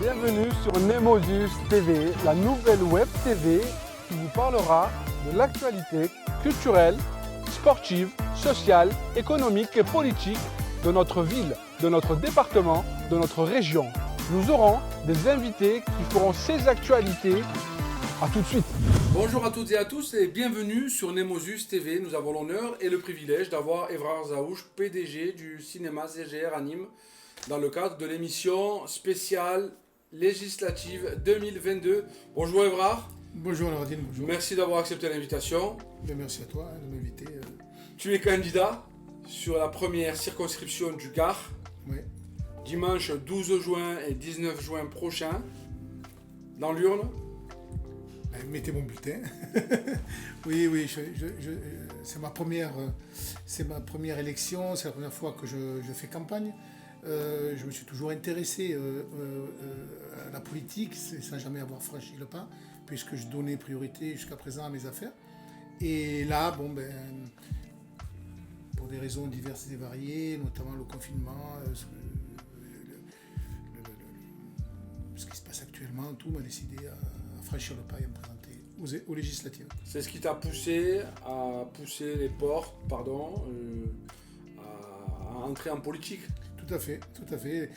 Bienvenue sur Nemosus TV, la nouvelle web TV qui vous parlera de l'actualité culturelle, sportive, sociale, économique et politique de notre ville, de notre département, de notre région. Nous aurons des invités qui feront ces actualités. A tout de suite. Bonjour à toutes et à tous et bienvenue sur Nemosus TV. Nous avons l'honneur et le privilège d'avoir Evrard Zaouch, PDG du cinéma CGR à Nîmes, dans le cadre de l'émission spéciale législative 2022. Bonjour Evrard. Bonjour Laradine, bonjour. Merci d'avoir accepté l'invitation. Merci à toi de m'inviter. Tu es candidat sur la première circonscription du Gard, Oui. dimanche 12 juin et 19 juin prochain, dans l'urne. Mettez mon bulletin. oui, c'est ma première élection, c'est la première fois que je fais campagne. Je me suis toujours intéressé à la politique, sans jamais avoir franchi le pas, puisque je donnais priorité jusqu'à présent à mes affaires. Et là, pour des raisons diverses et variées, notamment le confinement, ce qui se passe actuellement, tout m'a décidé à franchir le pas et à me présenter aux législatives. C'est ce qui t'a poussé à pousser les portes, à entrer en politique. Tout à fait.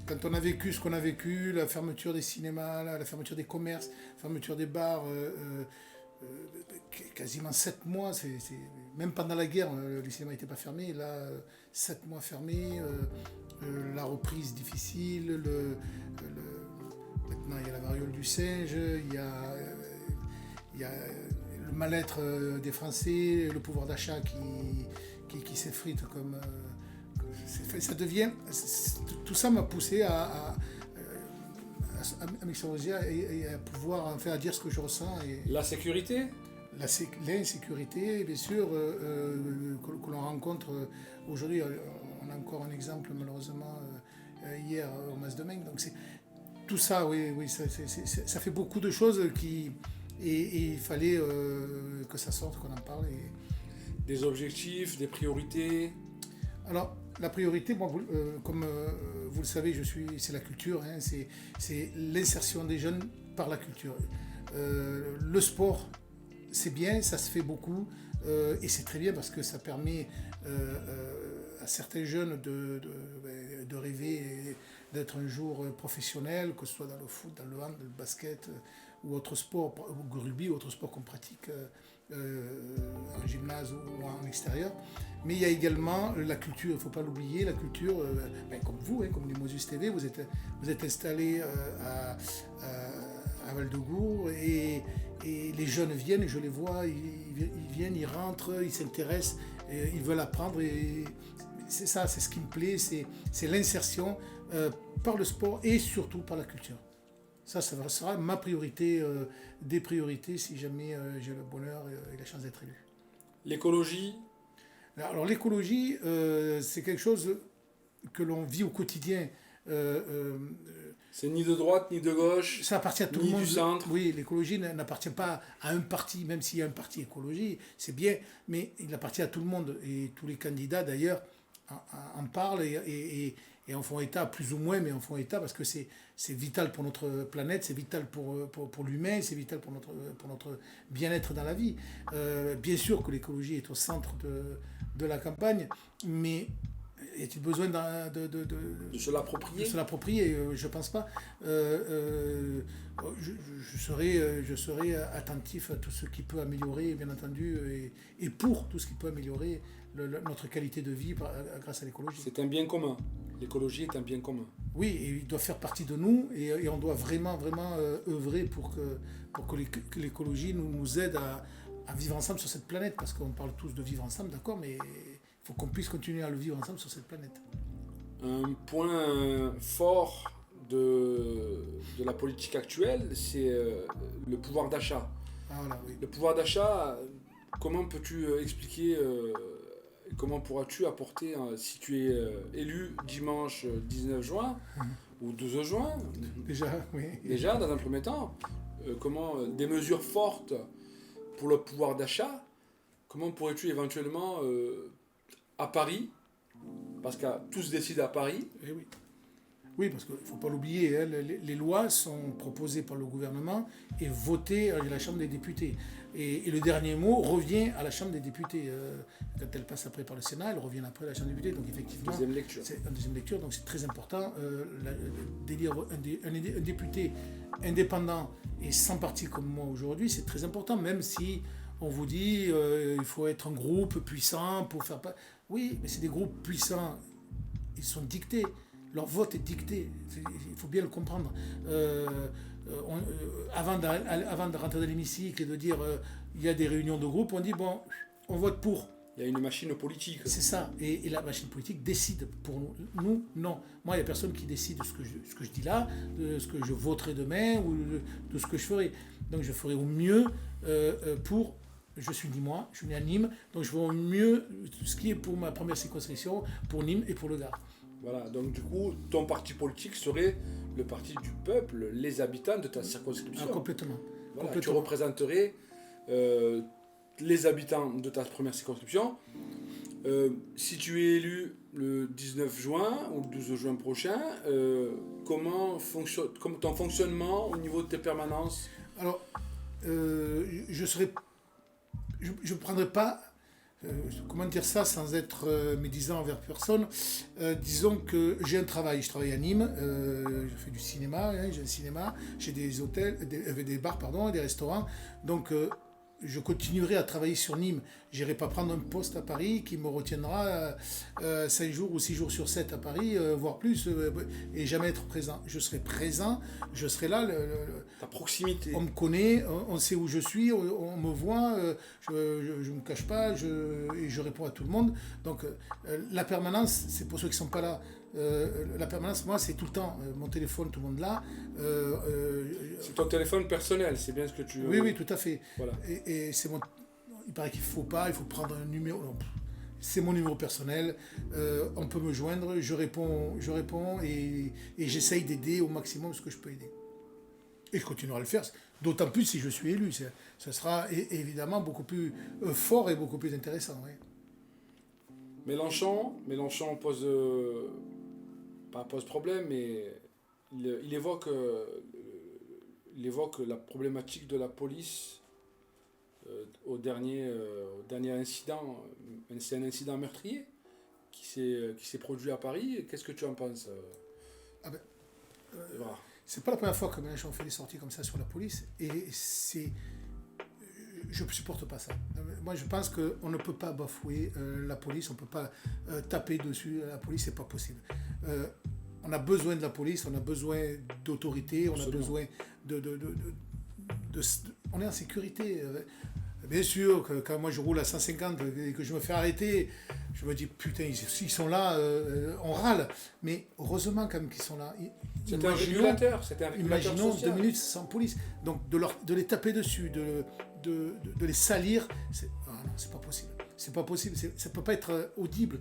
Quand on a vécu ce qu'on a vécu, la fermeture des cinémas, la fermeture des commerces, la fermeture des bars, quasiment 7 mois, même pendant la guerre, les cinémas n'étaient pas fermés, là, 7 mois fermés, la reprise difficile, maintenant il y a la variole du singe, il y a le mal-être des Français, le pouvoir d'achat qui s'effrite comme... ça devient... Tout ça m'a poussé à m'exposer et à pouvoir à dire ce que je ressens. La sécurité ? L'insécurité, bien sûr, que l'on rencontre aujourd'hui. On a encore un exemple, malheureusement, hier au Mas-de-Maine. Donc tout ça, oui, ça fait beaucoup de choses et il fallait que ça sorte, qu'on en parle. Des objectifs, des priorités. Alors, la priorité, comme vous le savez, c'est la culture, c'est l'insertion des jeunes par la culture. Le sport, c'est bien, ça se fait beaucoup, et c'est très bien parce que ça permet à certains jeunes de rêver et d'être un jour professionnel, que ce soit dans le foot, dans le hand, le basket ou autre sport, ou rugby, ou autre sport qu'on pratique en gymnase ou en extérieur. Mais il y a également la culture, il ne faut pas l'oublier, la culture, comme vous, comme Nemosus TV, vous êtes installé à Val-de-Gour et les jeunes viennent, et je les vois, ils viennent, ils rentrent, ils s'intéressent, ils veulent apprendre. Et c'est ça, c'est ce qui me plaît, c'est l'insertion par le sport et surtout par la culture. Ça sera ma priorité, des priorités si jamais j'ai le bonheur et la chance d'être élu. L'écologie ? Alors l'écologie, c'est quelque chose que l'on vit au quotidien. C'est ni de droite, ni de gauche, ça appartient à tout le monde. Ni du centre. Oui, l'écologie n'appartient pas à un parti, même s'il y a un parti écologie, c'est bien, mais il appartient à tout le monde. Et tous les candidats, d'ailleurs, en parlent et en font état, plus ou moins, mais en font état parce que c'est vital pour notre planète, c'est vital pour l'humain, c'est vital pour notre bien-être dans la vie. Bien sûr que l'écologie est au centre de la campagne, mais y a-t-il besoin de se l'approprier ? De se l'approprier, je pense pas. Je serai attentif à tout ce qui peut améliorer, bien entendu, et pour tout ce qui peut améliorer notre qualité de vie grâce à l'écologie. C'est un bien commun. L'écologie est un bien commun. Oui, et il doit faire partie de nous, et on doit vraiment œuvrer pour que l'écologie nous aide à vivre ensemble sur cette planète, parce qu'on parle tous de vivre ensemble, d'accord, mais il faut qu'on puisse continuer à le vivre ensemble sur cette planète. Un point fort de la politique actuelle, c'est le pouvoir d'achat. Voilà, oui. Le pouvoir d'achat, comment peux-tu expliquer, comment pourras-tu apporter, si tu es élu dimanche 19 juin ou 12 juin, déjà dans un premier temps, des mesures fortes pour le pouvoir d'achat, comment pourrais-tu éventuellement à Paris, parce que tous décident à Paris, oui. Oui, parce qu'il ne faut pas l'oublier, hein, les lois sont proposées par le gouvernement et votées à la Chambre des députés. Et le dernier mot revient à la Chambre des députés. Quand elle passe après par le Sénat, elle revient après à la Chambre des députés. Donc effectivement, deuxième lecture. C'est une deuxième lecture, donc c'est très important. D'élire un député indépendant et sans parti comme moi aujourd'hui, c'est très important, même si on vous dit il faut être un groupe puissant pour faire... Oui, mais c'est des groupes puissants, ils sont dictés. Leur vote est dicté, il faut bien le comprendre. Avant de rentrer dans l'hémicycle et de dire il y a des réunions de groupe, on dit bon, on vote pour. Il y a une machine politique. C'est ça, et la machine politique décide pour nous. Nous, non. Moi, il n'y a personne qui décide de ce que je dis là, de ce que je voterai demain ou de ce que je ferai. Donc je ferai au mieux pour... Je suis ni moi, je suis né à Nîmes, donc je ferai au mieux ce qui est pour ma première circonscription, pour Nîmes et pour le Gard. Voilà, donc du coup, ton parti politique serait le parti du peuple, les habitants de ta circonscription. Complètement. Voilà, Complètement. tu représenterais les habitants de ta première circonscription. Si tu es élu le 19 juin ou le 12 juin prochain, comment fonctionne ton fonctionnement au niveau de tes permanences? Alors, je ne prendrai pas... comment dire ça sans être médisant envers personne, disons que j'ai un travail, je travaille à Nîmes, je fais du cinéma, hein, j'ai un cinéma, j'ai des hôtels, des bars pardon, des restaurants, donc je continuerai à travailler sur Nîmes. Je n'irai pas prendre un poste à Paris qui me retiendra 5 jours ou 6 jours sur 7 à Paris, voire plus, et jamais être présent. Je serai présent, je serai là. Ta proximité. On me connaît, on sait où je suis, on me voit, je ne me cache pas, et je réponds à tout le monde. Donc la permanence, c'est pour ceux qui ne sont pas là. La permanence, moi, c'est tout le temps. Mon téléphone, tout le monde là. C'est ton téléphone personnel, c'est bien ce que tu... Oui, tout à fait. Voilà. Et c'est mon... Il paraît qu'il faut prendre un numéro. Non, c'est mon numéro personnel. On peut me joindre, je réponds et j'essaye d'aider au maximum ce que je peux aider. Et je continuerai à le faire, d'autant plus si je suis élu. Ça sera évidemment beaucoup plus fort et beaucoup plus intéressant. Oui. Mélenchon pose problème, mais il évoque la problématique de la police au dernier incident. C'est un incident meurtrier qui s'est produit à Paris. Qu'est-ce que tu en penses? Voilà. C'est pas la première fois que Mélenchon fait des sorties comme ça sur la police, et je ne supporte pas ça. Moi, je pense qu'on ne peut pas bafouer la police, on ne peut pas taper dessus la police, c'est pas possible. On a besoin de la police, on a besoin d'autorité, on a besoin on est en sécurité. Bien sûr que quand moi je roule à 150 et que je me fais arrêter, je me dis putain, s'ils sont là, on râle. Mais heureusement quand même qu'ils sont là. C'est un régulateur imaginons social. 2 minutes sans police. Donc de les taper dessus, de les salir, c'est pas possible. C'est pas possible, ça peut pas être audible.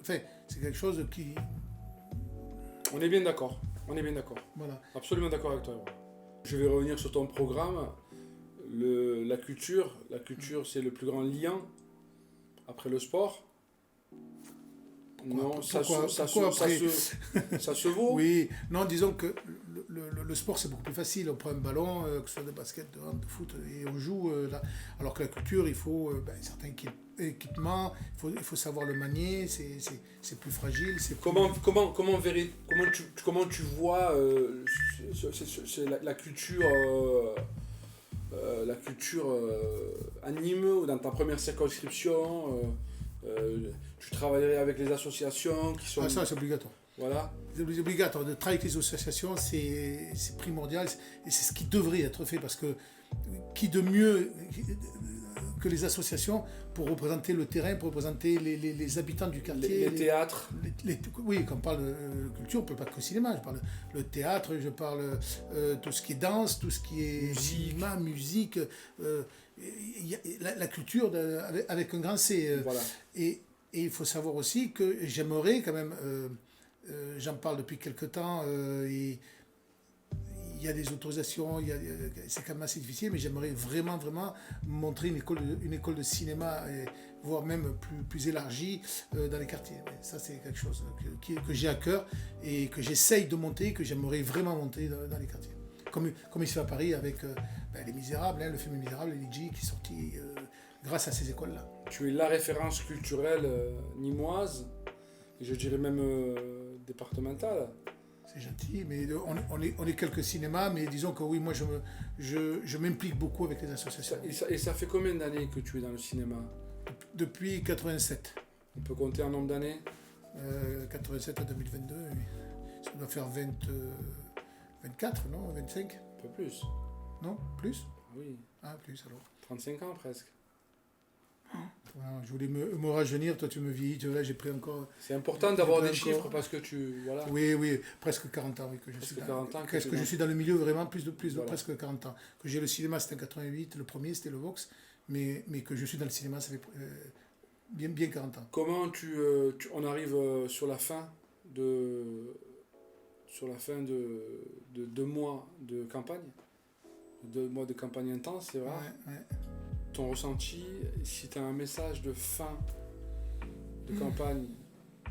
Enfin, c'est quelque chose qui... On est bien d'accord. Voilà. Absolument d'accord avec toi. Je vais revenir sur ton programme. La culture, c'est le plus grand lien après le sport. Ça se vaut. Oui, non, disons que le sport c'est beaucoup plus facile. On prend un ballon, que ce soit de basket, de foot, et on joue là. Alors que la culture, il faut certains équipements, il faut savoir le manier, c'est plus fragile. Comment tu vois la culture à Nîmes ou dans ta première circonscription? Tu travaillerais avec les associations qui sont... ça c'est obligatoire. Voilà. C'est obligatoire. De travailler avec les associations, c'est primordial et c'est ce qui devrait être fait, parce que qui de mieux que les associations pour représenter le terrain, pour représenter les habitants du quartier. Les théâtres. Oui, quand on parle de culture, on ne peut pas que cinéma. Je parle le théâtre, je parle tout ce qui est danse, tout ce qui est cinéma, musique. La culture avec un grand C. Voilà. Et il faut savoir aussi que j'aimerais quand même, j'en parle depuis quelque temps, et il y a des autorisations, c'est quand même assez difficile, mais j'aimerais vraiment montrer une école de cinéma voire même plus élargie dans les quartiers. Ouais, ça, c'est quelque chose que j'ai à cœur et que j'essaye de monter, que j'aimerais vraiment monter dans les quartiers. Comme il se fait à Paris avec Les Misérables, le film Les Misérables, Lidji, qui est sorti grâce à ces écoles-là. Tu es la référence culturelle nîmoise, et je dirais même départementale. C'est gentil, mais on est quelques cinémas, mais disons que oui, moi je m'implique beaucoup avec les associations. Et ça fait combien d'années que tu es dans le cinéma? Depuis 87. On peut compter un nombre d'années? 87 à 2022, oui. Ça doit faire 24, non? 25? Un peu plus. Non? Plus? Oui. Ah, plus alors. 35 ans presque. Voilà, je voulais me rajeunir, toi tu me vieillis, tu vois, là j'ai pris encore... C'est important d'avoir des chiffres parce que tu... Voilà. Oui, presque 40 ans, oui, que je suis dans, 40 ans que je suis dans le milieu vraiment plus de presque 40 ans. Que j'ai le cinéma, c'était en 88, le premier c'était le Vox, mais que je suis dans le cinéma, ça fait bien 40 ans. Comment on arrive sur la fin de 2 mois de campagne, 2 mois de campagne intense, c'est vrai. Ouais. Ton ressenti, si tu as un message de fin de campagne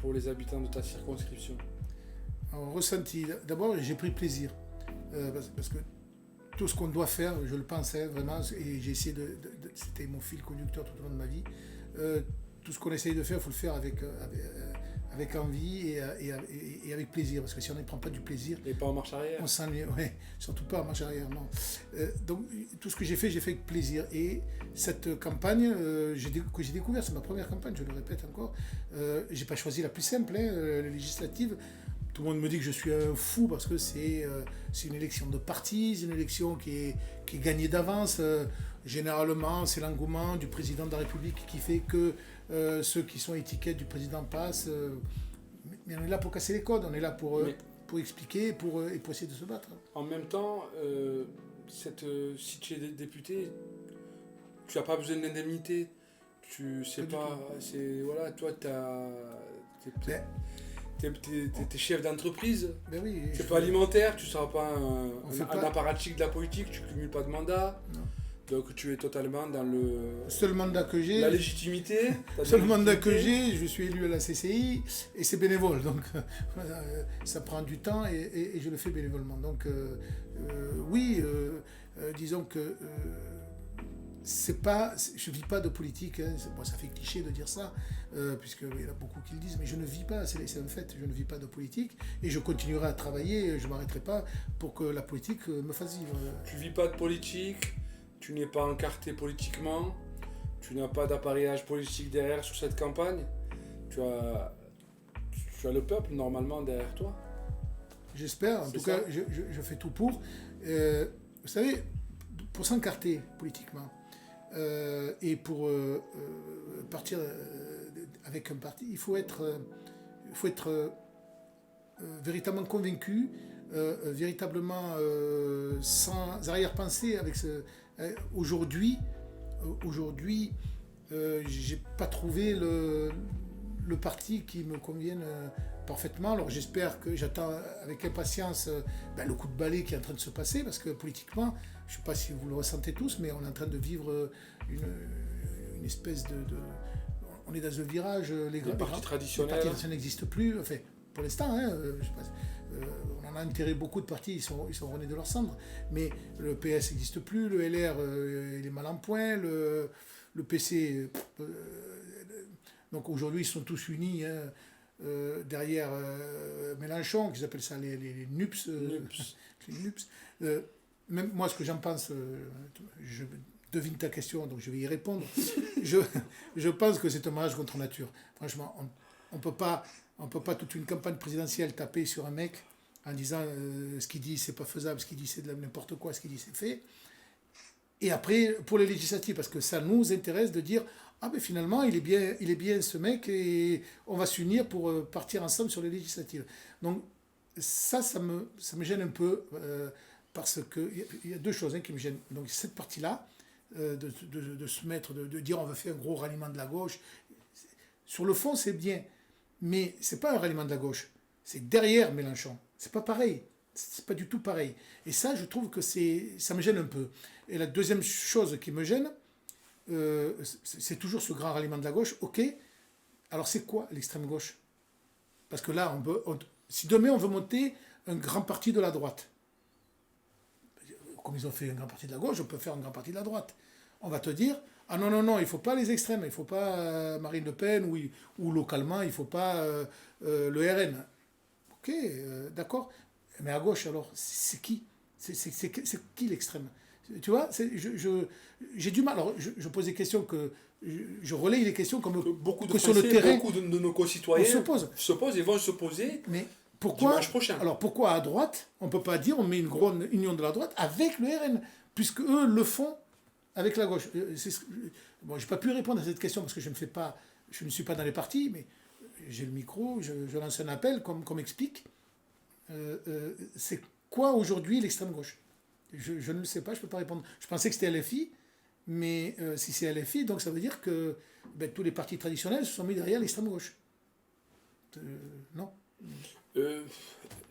pour les habitants de ta circonscription? Alors, ressenti, d'abord j'ai pris plaisir, parce que tout ce qu'on doit faire, je le pensais vraiment, et j'ai essayé c'était mon fil conducteur tout au long de ma vie, tout ce qu'on essaye de faire, il faut le faire avec envie et avec plaisir, parce que si on ne prend pas du plaisir... Et pas en marche arrière. On s'ennuie, ouais, surtout pas en marche arrière, non. Donc tout ce que j'ai fait avec plaisir. Et cette campagne que j'ai découverte, c'est ma première campagne, je le répète encore, j'ai pas choisi la plus simple, la législative. Tout le monde me dit que je suis un fou parce que c'est une élection de parti, c'est une élection qui est gagnée d'avance. Généralement, c'est l'engouement du président de la République qui fait que ceux qui sont étiquettes du président passent. Mais on est là pour casser les codes, on est là pour expliquer et pour essayer de se battre. En même temps, si tu es député, tu n'as pas besoin d'indemnité. Tu sais pas, voilà, toi, t'es chef d'entreprise, ben oui, c'est pas alimentaire, tu ne seras pas un apparatchik de la politique, tu ne cumules pas de mandat. Non. Donc tu es totalement dans le seul mandat que j'ai, la légitimité. Mandat que j'ai, je suis élu à la CCI et c'est bénévole. Donc ça prend du temps et je le fais bénévolement. Donc disons que je ne vis pas de politique, hein. Ça fait cliché de dire ça, puisqu'il y en a beaucoup qui le disent, mais je ne vis pas, c'est un fait, je ne vis pas de politique, et je continuerai à travailler, je ne m'arrêterai pas pour que la politique me fasse vivre. Tu ne vis pas de politique, tu n'es pas encarté politiquement, tu n'as pas d'appareillage politique derrière sur cette campagne, tu as le peuple normalement derrière toi. J'espère, en tout cas, je fais tout pour. Vous savez, pour s'encarter politiquement, et pour partir avec un parti, il faut être véritablement convaincu, véritablement sans arrière-pensée. Aujourd'hui, j'ai pas trouvé le parti qui me convienne parfaitement. Alors j'attends avec impatience le coup de balai qui est en train de se passer, parce que politiquement, je ne sais pas si vous le ressentez tous, mais on est en train de vivre une espèce de... On est dans un virage, les partis traditionnels n'existent plus, enfin, pour l'instant, hein, on en a enterré beaucoup de partis, ils sont revenus de leur cendre, mais le PS n'existe plus, le LR il est mal en point, le PC... donc aujourd'hui ils sont tous unis, hein, derrière Mélenchon, qu'ils appellent ça les NUPS. Les NUPS. Même moi, ce que j'en pense, je devine ta question, donc je vais y répondre. je pense que c'est un mariage contre nature. Franchement, on peut pas toute une campagne présidentielle taper sur un mec en disant ce qu'il dit c'est pas faisable, ce qu'il dit c'est de n'importe quoi, ce qu'il dit c'est fait. Et après, pour les législatives, parce que ça nous intéresse de dire ah ben finalement il est bien ce mec et on va s'unir pour partir ensemble sur les législatives. Donc ça me gêne un peu, parce qu'il y a deux choses qui me gênent. Donc cette partie-là, de se mettre, de dire on va faire un gros ralliement de la gauche, sur le fond c'est bien, mais c'est pas un ralliement de la gauche, c'est derrière Mélenchon, c'est pas pareil, c'est pas du tout pareil. Et ça, je trouve que ça me gêne un peu. Et la deuxième chose qui me gêne, c'est toujours ce grand ralliement de la gauche. Ok, alors c'est quoi l'extrême gauche? Parce que là, si demain on veut monter un grand parti de la droite, comme ils ont fait un grand parti de la gauche, on peut faire un grand parti de la droite. On va te dire, ah non, non, non, il ne faut pas les extrêmes, il ne faut pas Marine Le Pen, ou localement, il ne faut pas le RN. Ok, d'accord. Mais à gauche, alors, c'est qui? C'est qui l'extrême? Tu vois, j'ai du mal. Alors, je pose des questions je relaye les questions comme beaucoup de que Français, sur le terrain, beaucoup de nos concitoyens se posent et vont se poser mais pourquoi, dimanche prochain. Alors pourquoi à droite, on ne peut pas dire on met une grande union de la droite avec le RN, puisque eux le font avec la gauche. Bon, je n'ai pas pu répondre à cette question parce que je ne suis pas dans les partis, mais j'ai le micro, je lance un appel, comme explique. C'est quoi aujourd'hui l'extrême gauche? Je ne le sais pas, je ne peux pas répondre. Je pensais que c'était LFI, mais si c'est LFI, donc ça veut dire que tous les partis traditionnels se sont mis derrière l'extrême gauche. Non.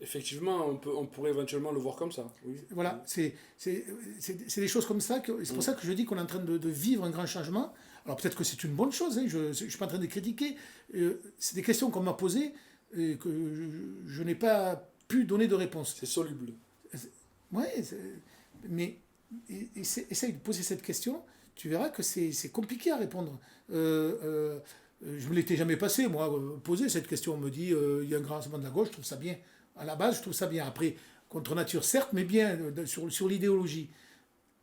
Effectivement, on pourrait éventuellement le voir comme ça. Oui. Voilà, c'est des choses comme ça. C'est pour ça que je dis qu'on est en train de vivre un grand changement. Alors peut-être que c'est une bonne chose, hein, je ne suis pas en train de critiquer. C'est des questions qu'on m'a posées et que je n'ai pas pu donner de réponse. C'est soluble. Oui, mais essaye de poser cette question, tu verras que c'est compliqué à répondre. Je ne me l'étais jamais passé, moi, poser cette question. On me dit, il y a un grand rassemblement de la gauche, je trouve ça bien. À la base, je trouve ça bien. Après, contre nature, certes, mais bien, sur l'idéologie.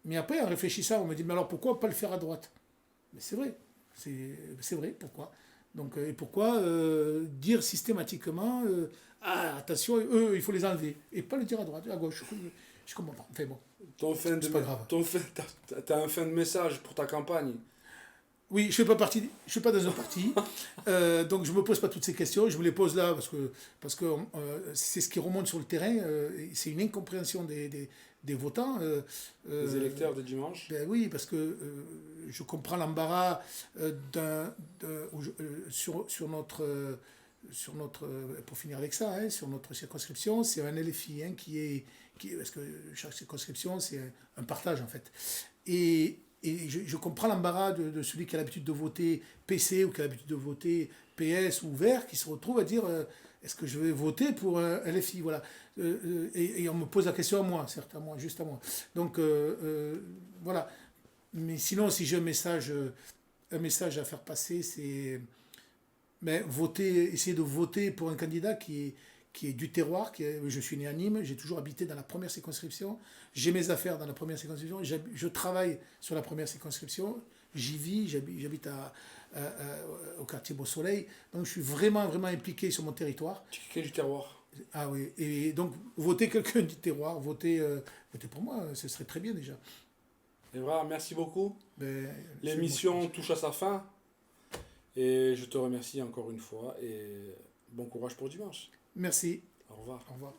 Mais après, en réfléchissant, on me dit, mais alors pourquoi pas le faire à droite? Mais c'est vrai. C'est vrai, pourquoi? Donc, et pourquoi dire systématiquement, ah, attention, eux, il faut les enlever. Et pas le dire à droite, à gauche. Je comprends pas. Enfin bon, c'est pas grave. T'as un fin de message pour ta campagne. Oui, je ne suis pas dans un parti, donc je ne me pose pas toutes ces questions, je me les pose là parce que c'est ce qui remonte sur le terrain, c'est une incompréhension des votants. Les électeurs de dimanche. Ben oui, parce que je comprends l'embarras sur notre, pour finir avec ça, hein, sur notre circonscription, c'est un LFI parce que chaque circonscription, c'est un partage en fait. Et je comprends l'embarras de celui qui a l'habitude de voter PC ou qui a l'habitude de voter PS ou Vert, qui se retrouve à dire est-ce que je vais voter pour un LFI, voilà. Et on me pose la question à moi, certes, juste à moi. Donc voilà. Mais sinon, si j'ai un message à faire passer, c'est essayer de voter pour un candidat qui est du terroir. Je suis né à Nîmes, j'ai toujours habité dans la première circonscription, j'ai mes affaires dans la première circonscription, je travaille sur la première circonscription, j'y vis, j'habite au quartier Beau Soleil, donc je suis vraiment, vraiment impliqué sur mon territoire. Tu es quelqu'un du terroir. Ah oui, et donc voter quelqu'un du terroir, voter pour moi, ce serait très bien déjà. Evra, merci beaucoup. L'émission touche à sa fin, et je te remercie encore une fois, et bon courage pour dimanche. Merci. Au revoir. Au revoir.